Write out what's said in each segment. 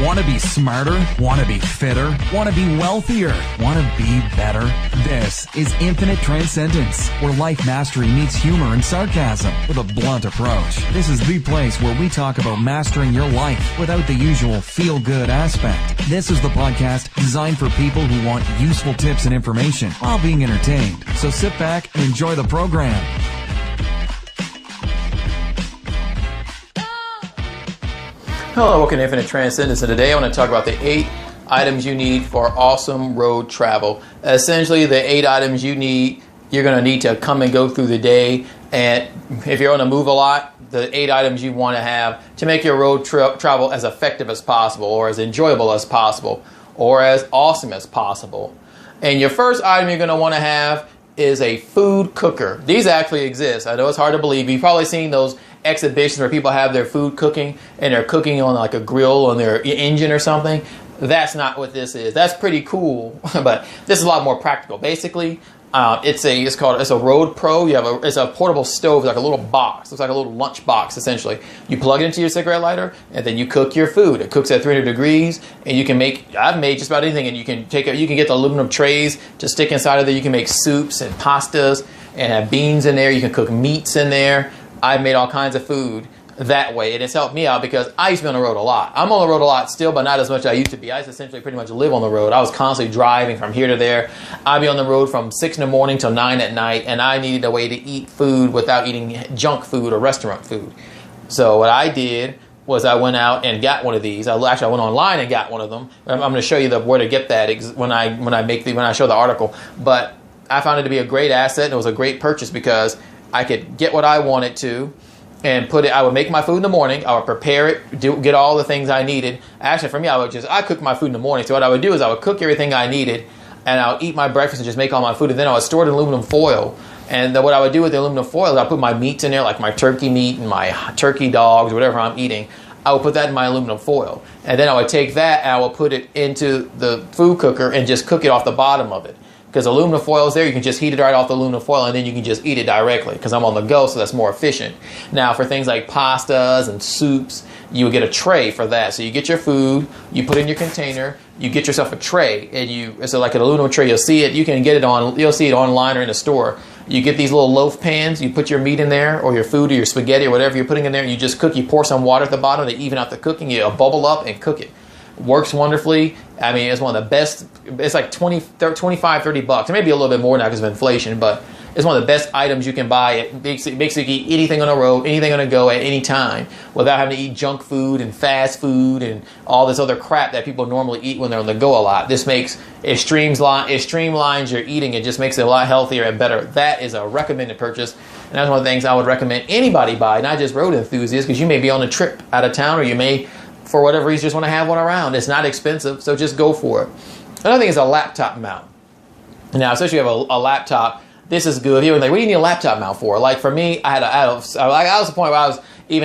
Want to be smarter? Want to be fitter? Want to be wealthier? Want to be better? This is Infinite Transcendence, where life mastery meets humor and sarcasm with a blunt approach. This is the place where we talk about mastering your life without the usual feel-good aspect. This is the podcast designed for people who want useful tips and information while being entertained. So sit back and enjoy the program. Hello, welcome to Infinite Transcendence, and today I want to talk about the 8 items you need for awesome road travel. Essentially, the 8 items you're going to need to come and go through the day, and if you're on the move a lot, the 8 items you want to have to make your road travel as effective as possible, or as enjoyable as possible, or as awesome as possible. And your first item you're going to want to have is a food cooker. These actually exist. I know it's hard to believe. You've probably seen those exhibitions where people have their food cooking and they're cooking on like a grill on their engine or something. That's not what this is. That's pretty cool, but this is a lot more practical. Basically, it's a Road Pro. It's a portable stove, like a little box. Looks like a little lunch box essentially. You plug it into your cigarette lighter and then you cook your food. It cooks at 300 degrees, and you can make. I've made just about anything, and you can get the aluminum trays to stick inside of there. You can make soups and pastas and have beans in there. You can cook meats in there. I've made all kinds of food that way, and it's helped me out because I used to be on the road a lot. I'm on the road a lot still, but not as much as I used to be. I used to essentially pretty much live on the road. I was constantly driving from here to there. I'd be on the road from 6 in the morning till 9 at night, and I needed a way to eat food without eating junk food or restaurant food. So what I did was I went out and got one of these. I went online and got one of them. I'm going to show you where to get that when I show the article. But I found it to be a great asset, and it was a great purchase because I could get what I wanted to and put it. I would make my food in the morning. I would prepare it, get all the things I needed. Actually, for me, I cook my food in the morning. So what I would do is I would cook everything I needed, and I would eat my breakfast and just make all my food. And then I would store it in aluminum foil. And then what I would do with the aluminum foil is I put my meats in there, like my turkey meat and my turkey dogs, whatever I'm eating. I would put that in my aluminum foil. And then I would take that and I would put it into the food cooker and just cook it off the bottom of it. Because aluminum foil is there, you can just heat it right off the aluminum foil, and then you can just eat it directly because I'm on the go, so that's more efficient. Now, for things like pastas and soups, you would get a tray for that. So you get your food, you put it in your container, you get yourself a tray, and it's like an aluminum tray. You'll see it online or in a store. You get these little loaf pans, you put your meat in there, or your food, or your spaghetti, or whatever you're putting in there, and you just cook. You pour some water at the bottom to even out the cooking. You bubble up and cook it. Works wonderfully. I mean, it's one of the best. It's like $25, $30. It may be a little bit more now because of inflation, but it's one of the best items you can buy. It basically eat anything on the road, anything on the go at any time without having to eat junk food and fast food and all this other crap that people normally eat when they're on the go a lot. This streamlines your eating. It just makes it a lot healthier and better. That is a recommended purchase, and that's one of the things I would recommend anybody buy, not just road enthusiasts, because you may be on a trip out of town, or you may, for whatever reason, just want to have one around. It's not expensive, so just go for it. Another thing is a laptop mount. Now, especially if you have a laptop, this is good. You're like, what do you need a laptop mount for? Like for me, I was at the point where I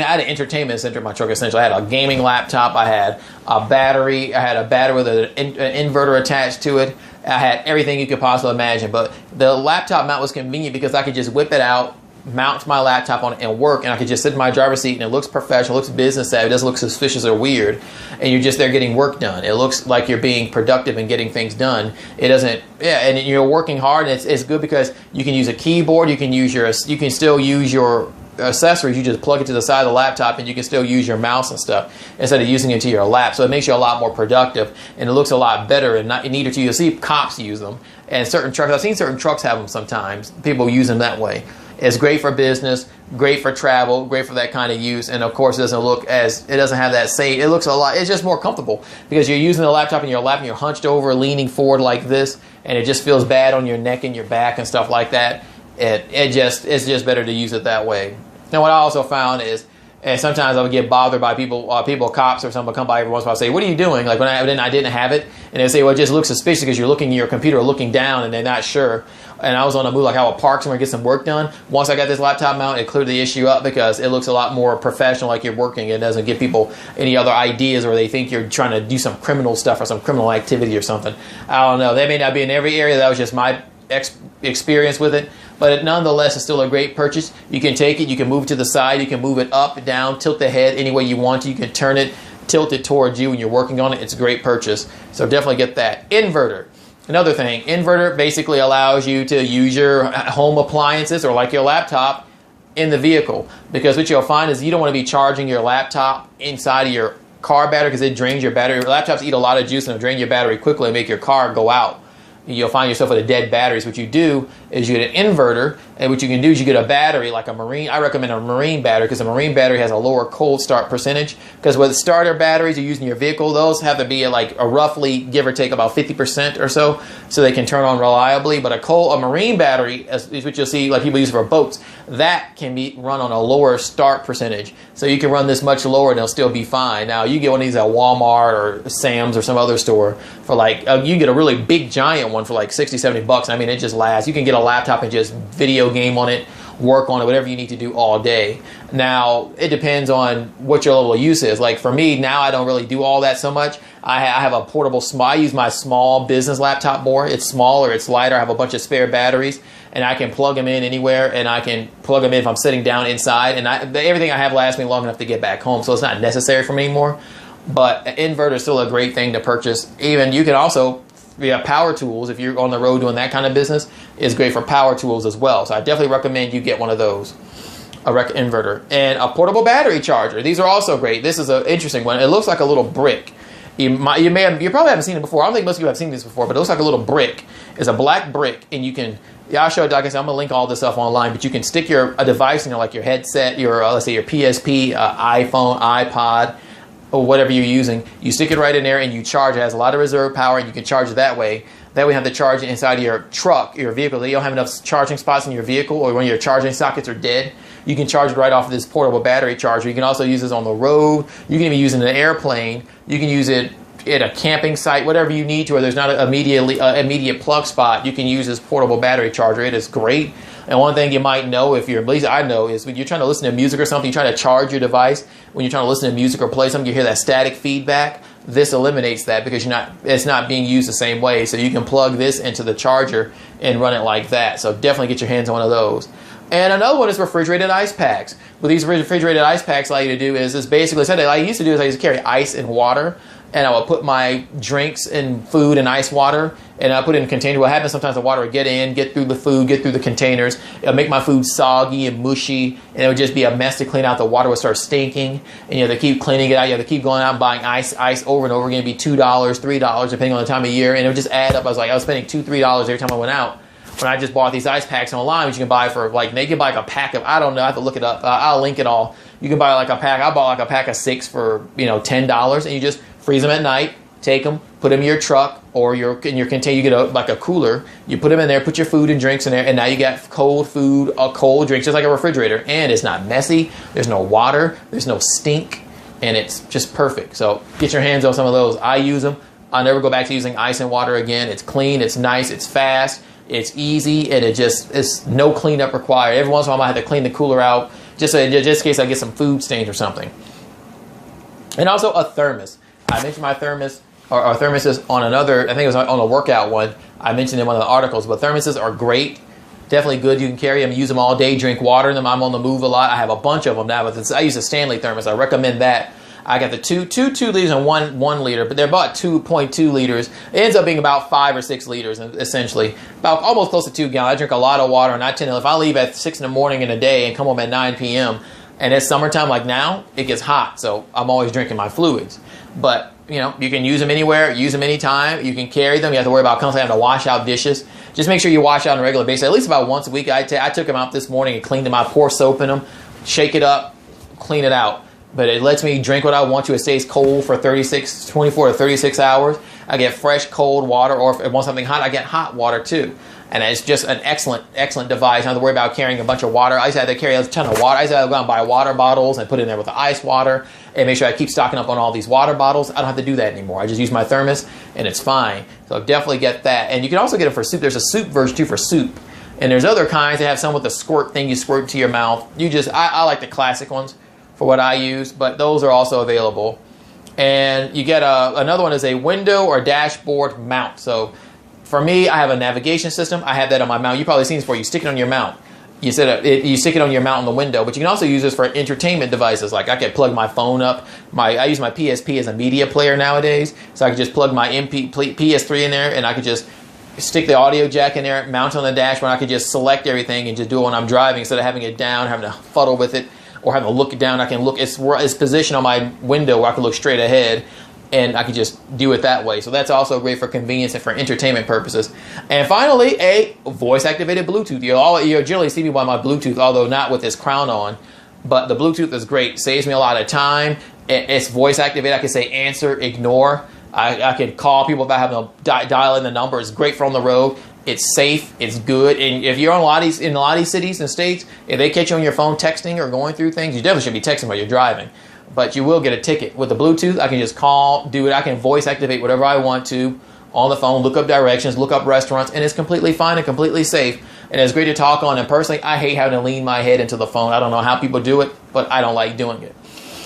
had an entertainment center in my truck. Essentially, I had a gaming laptop. I had a battery. I had a battery with an inverter attached to it. I had everything you could possibly imagine. But the laptop mount was convenient because I could just whip it out, mount my laptop on it, and work, and I could just sit in my driver's seat, and it looks professional, it looks business savvy, it doesn't look suspicious or weird, and you're just there getting work done. It looks like you're being productive and getting things done. It doesn't, and you're working hard, and it's good because you can use a keyboard, you can still use your accessories. You just plug it to the side of the laptop, and you can still use your mouse and stuff instead of using it to your lap. So it makes you a lot more productive, and it looks a lot better and neater to you. You'll see cops use them, and certain trucks. I've seen certain trucks have them sometimes. People use them that way. It's great for business, great for travel, great for that kind of use, and of course it doesn't have that same. It looks a lot. It's just more comfortable because you're using the laptop in your lap and you're hunched over, leaning forward like this, and it just feels bad on your neck and your back and stuff like that. It's just better to use it that way. Now, what I also found is, and sometimes I would get bothered by people, cops or someone come by every once in a while and say, what are you doing? Like when I didn't have it, and they say, well, it just looks suspicious because you're looking at your computer or looking down and they're not sure. And I was on a move, like I would park somewhere and get some work done. Once I got this laptop mount, it cleared the issue up because it looks a lot more professional, like you're working. It doesn't give people any other ideas or they think you're trying to do some criminal stuff or some criminal activity or something. I don't know. They may not be in every area. That was just my experience with it. But it nonetheless is still a great purchase. You can take it, you can move it to the side, you can move it up, down, tilt the head any way you want to. You can turn it, tilted towards you when you're working on it, it's a great purchase. So definitely get that. Inverter. Another thing, inverter basically allows you to use your home appliances or like your laptop in the vehicle, because what you'll find is you don't want to be charging your laptop inside of your car battery because it drains your battery. Laptops eat a lot of juice and drain your battery quickly and make your car go out. You'll find yourself with a dead batteries. What you do is you get an inverter, and what you can do is you get a battery like a marine. I recommend a marine battery because a marine battery has a lower cold start percentage. Because with starter batteries you're using in your vehicle, those have to be at like a roughly give or take about 50% or so they can turn on reliably. But a marine battery is what you'll see like people use for boats. That can be run on a lower start percentage, so you can run this much lower and they'll still be fine. Now you get one of these at Walmart or Sam's or some other store for like you get a really big giant one for like 60, 70 bucks. I mean, it just lasts. You can get a laptop and just video game on it, work on it, whatever you need to do all day. Now, it depends on what your level of use is. Like for me, now I don't really do all that so much. I have a portable, I use my small business laptop more. It's smaller, it's lighter, I have a bunch of spare batteries, and I can plug them in anywhere, and I can plug them in if I'm sitting down inside, and everything I have lasts me long enough to get back home, so it's not necessary for me anymore. But an inverter is still a great thing to purchase. Even you can also, power tools, if you're on the road doing that kind of business, is great for power tools as well. So I definitely recommend you get one of those, inverter. And a portable battery charger. These are also great. This is an interesting one. It looks like a little brick. You probably haven't seen it before. I don't think most of you have seen this before, but it looks like a little brick. It's a black brick, and you can, I'll show it, like I said, I'm going to link all this stuff online, but you can stick a device in like your headset, let's say your PSP, iPhone, iPod, or whatever you're using. You stick it right in there and you charge it. It has a lot of reserve power, and you can charge it that way. That way you have to charge it inside of your truck, your vehicle. You don't have enough charging spots in your vehicle, or when your charging sockets are dead, you can charge it right off of this portable battery charger. You can also use this on the road. You can even use it in an airplane. You can use it at a camping site, whatever you need to, where there's not an immediate plug spot. You can use this portable battery charger. It is great. And one thing you might know, at least I know, is when you're trying to listen to music or something, you try to charge your device. When you're trying to listen to music or play something, you hear that static feedback. This eliminates that because it's not being used the same way. So you can plug this into the charger and run it like that. So definitely get your hands on one of those. And another one is refrigerated ice packs. What these refrigerated ice packs allow you to do is basically, what I used to do is I used to carry ice and water, and I would put my drinks and food in ice water, and I put it in a container. What happens sometimes, the water would get through the food, get through the containers. It would make my food soggy and mushy, and it would just be a mess to clean out. The water would start stinking, and you have to keep cleaning it out. You have to keep going out and buying ice over and over again. It'd be $2, $3, depending on the time of year, and it would just add up. I was spending $2, $3 every time I went out. When I just bought these ice packs online, which you can buy for they can buy like a pack of, I don't know, I have to look it up. I'll link it all. You can buy like a pack. I bought like a pack of 6 for $10, and you just freeze them at night. Take them, put them in your truck or in your container. You get like a cooler. You put them in there, put your food and drinks in there, and now you got cold food, cold drinks, just like a refrigerator. And it's not messy. There's no water. There's no stink, and it's just perfect. So get your hands on some of those. I use them. I'll never go back to using ice and water again. It's clean. It's nice. It's fast. It's easy, and it's no cleanup required. Every once in a while, I have to clean the cooler out just in case I get some food stains or something. And also a thermos. I mentioned my thermos. Our thermoses on another, I think it was on a workout one. I mentioned in one of the articles, but thermoses are great. Definitely good. You can carry them, use them all day, drink water in them. I'm on the move a lot. I have a bunch of them now, but I use a Stanley thermos. I recommend that. I got the two liters and one liter, but they're about 2.2 liters. It ends up being about 5 or 6 liters, essentially. About almost close to 2 gallons. I drink a lot of water, and if I leave at 6 in the morning in a day and come home at 9 p.m., and it's summertime like now, it gets hot, so I'm always drinking my fluids. But you can use them anywhere, use them anytime. You can carry them. You have to worry about constantly having to wash out dishes. Just make sure you wash out on a regular basis, at least about once a week. I took them out this morning and cleaned them out, pour soap in them, shake it up, clean it out. But it lets me drink what I want to. It stays cold for 24 to 36 hours. I get fresh, cold water, or if I want something hot, I get hot water too. And it's just an excellent device. I don't have to worry about carrying a bunch of water. I used to have to carry a ton of water. I used to have to go out and buy water bottles and put it in there with the ice water and make sure I keep stocking up on all these water bottles. I don't have to do that anymore. I just use my thermos and it's fine. So definitely get that. And you can also get it for soup. There's a soup version too for soup. And there's other kinds that have some with the squirt thing you squirt into your mouth. I like the classic ones for what I use, but those are also available. And you get another one is a window or dashboard mount. So for me, I have a navigation system. I have that on my mount. You've probably seen this before. You stick it on your mount. You you stick it on your mount on the window, but you can also use this for entertainment devices. Like I could plug my phone up. I use my PSP as a media player nowadays, so I could just plug my PS3 in there, and I could just stick the audio jack in there, mount it on the dashboard. I could just select everything and just do it when I'm driving instead of having it down, having to fuddle with it, or having to look it down. I can look. It's positioned on my window where I can look straight ahead. And I can just do it that way. So that's also great for convenience and for entertainment purposes. And finally, a voice-activated Bluetooth. You'll generally see me with my Bluetooth, although not with this crown on. But the Bluetooth is great. Saves me a lot of time. It's voice-activated. I can say answer, ignore. I can call people without having to dial in the number. It's great for on the road. It's safe. It's good. And if you're in a lot of these cities and states, if they catch you on your phone texting or going through things, you definitely should be texting while you're driving. But you will get a ticket. With the Bluetooth, I can just call, do it. I can voice activate whatever I want to on the phone, look up directions, look up restaurants, and it's completely fine and completely safe. And it's great to talk on. And personally, I hate having to lean my head into the phone. I don't know how people do it, but I don't like doing it.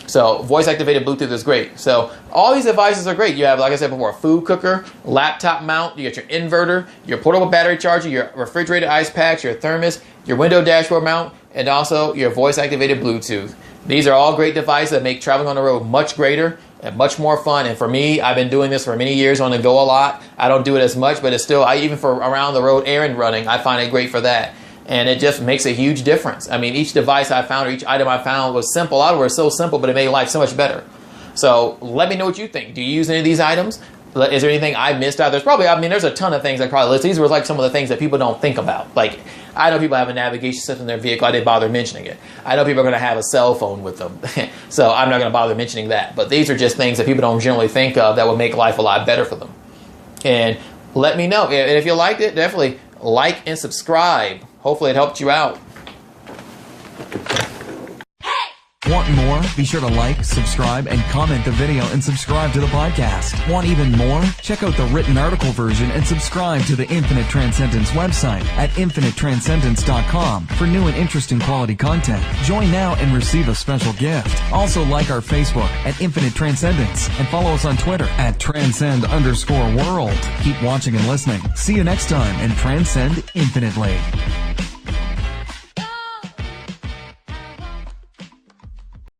So voice-activated Bluetooth is great. So all these devices are great. You have, like I said before, a food cooker, laptop mount, you got your inverter, your portable battery charger, your refrigerator ice packs, your thermos, your window dashboard mount, and also your voice-activated Bluetooth. These are all great devices that make traveling on the road much greater and much more fun. And for me, I've been doing this for many years on the go a lot. I don't do it as much, but it's still, even for around the road errand running, I find it great for that. And it just makes a huge difference. I mean, each device I found or each item I found was simple. A lot of it was so simple, but it made life so much better. So let me know what you think. Do you use any of these items? Is there anything I missed out? There's a ton of things I probably list. These were like some of the things that people don't think about. Like, I know people have a navigation system in their vehicle. I didn't bother mentioning it. I know people are going to have a cell phone with them. So I'm not going to bother mentioning that. But these are just things that people don't generally think of that would make life a lot better for them. And let me know. And if you liked it, definitely like and subscribe. Hopefully it helped you out. Want more? Be sure to like, subscribe, and comment the video and subscribe to the podcast. Want even more? Check out the written article version and subscribe to the Infinite Transcendence website at infinitetranscendence.com for new and interesting quality content. Join now and receive a special gift. Also like our Facebook at Infinite Transcendence and follow us on Twitter at transcend_world. Keep watching and listening. See you next time and transcend infinitely.